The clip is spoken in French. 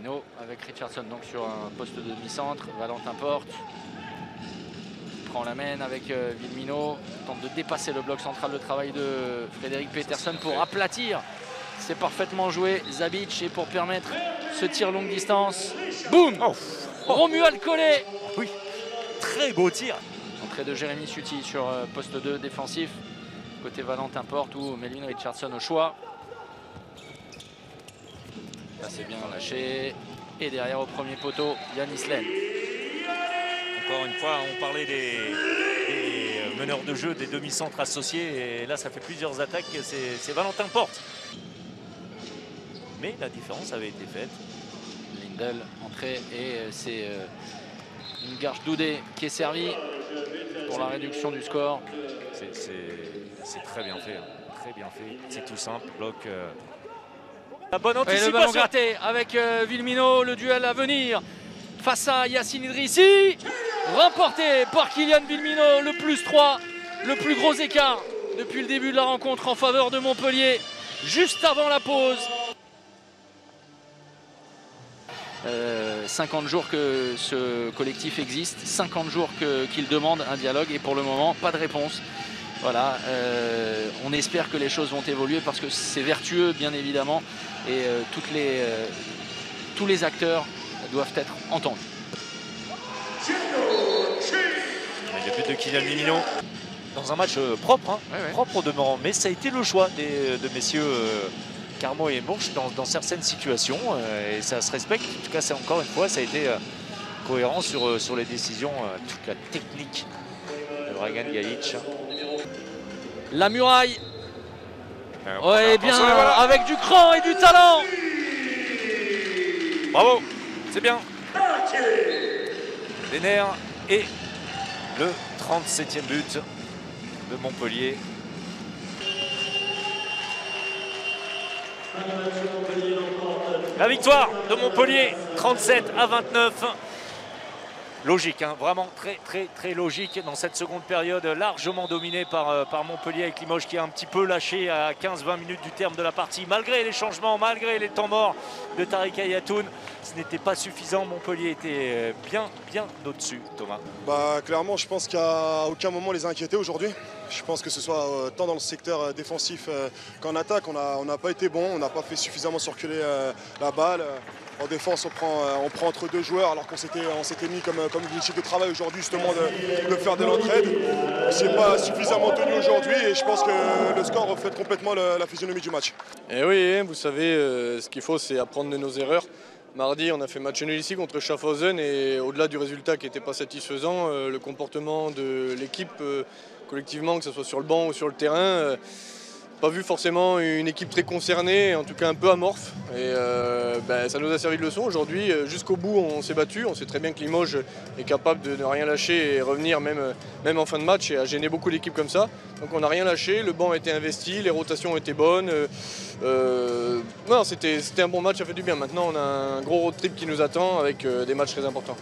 Villemino avec Richardson donc sur un poste de demi-centre. Valentin Porte prend la main avec Villemino, tente de dépasser le bloc central de travail de Frédéric Peterson pour aplatir. C'est parfaitement joué Zabic et pour permettre ce tir longue distance. Boum, Romuald Collet. Oui, très beau tir. Entrée de Jérémy Suti sur poste 2 défensif. Côté Valentin Porte ou Melvin Richardson au choix. Là c'est bien lâché. Et derrière au premier poteau, Yanis Len. Encore une fois, on parlait des meneurs de jeu, des demi-centres associés. Et là, ça fait plusieurs attaques. C'est Valentin Porte. Mais la différence avait été faite. Lindell entrée et c'est une Garche Doudé qui est servie pour la réduction du score. C'est très bien fait. Très bien fait. C'est tout simple. Bloc. La bonne Et anticipation. le ballon gratté avec Villemino, le duel à venir face à Yacine Idrissi, remporté par Kylian Villemino, le +3, le plus gros écart depuis le début de la rencontre en faveur de Montpellier, juste avant la pause. 50 jours que ce collectif existe, 50 jours qu'il demande un dialogue et pour le moment, pas de réponse. Voilà, on espère que les choses vont évoluer parce que c'est vertueux bien évidemment et tous les acteurs doivent être entendus. Le but de Kylian Villemino dans un match propre, hein, propre au demeurant, mais ça a été le choix de messieurs Carmo et Mourche dans certaines situations et ça se respecte. En tout cas, c'est encore une fois, ça a été cohérent sur les décisions, toute la technique de Dragan Gajic. La muraille, ouais, bien avec du cran et du talent. Bravo, c'est bien. Denner et le 37e but de Montpellier. La victoire de Montpellier, 37-29. Logique, hein, vraiment très logique dans cette seconde période, largement dominée par Montpellier avec Limoges qui a un petit peu lâché à 15-20 minutes du terme de la partie. Malgré les changements, malgré les temps morts de Tariq Ayatoun, ce n'était pas suffisant. Montpellier était bien au-dessus, Thomas. Bah, clairement, je pense qu'à aucun moment les a inquiétés aujourd'hui. Je pense que ce soit tant dans le secteur défensif qu'en attaque, on n'a pas été bon, on n'a pas fait suffisamment circuler la balle. En défense, on prend entre deux joueurs alors qu'on s'était mis comme objectif de travail aujourd'hui justement de faire de l'entraide. On ne s'est pas suffisamment tenu aujourd'hui et je pense que le score reflète complètement la physionomie du match. Et oui, vous savez, ce qu'il faut c'est apprendre de nos erreurs. Mardi, on a fait match nul ici contre Schaffhausen et au-delà du résultat qui n'était pas satisfaisant, le comportement de l'équipe collectivement, que ce soit sur le banc ou sur le terrain, pas vu forcément une équipe très concernée, en tout cas un peu amorphe. Et ça nous a servi de leçon aujourd'hui. Jusqu'au bout, on s'est battu. On sait très bien que Limoges est capable de ne rien lâcher et revenir même en fin de match et à gêner beaucoup d'équipes comme ça. Donc on n'a rien lâché, le banc a été investi, les rotations ont été bonnes. Non, c'était un bon match, ça fait du bien. Maintenant, on a un gros road trip qui nous attend avec des matchs très importants.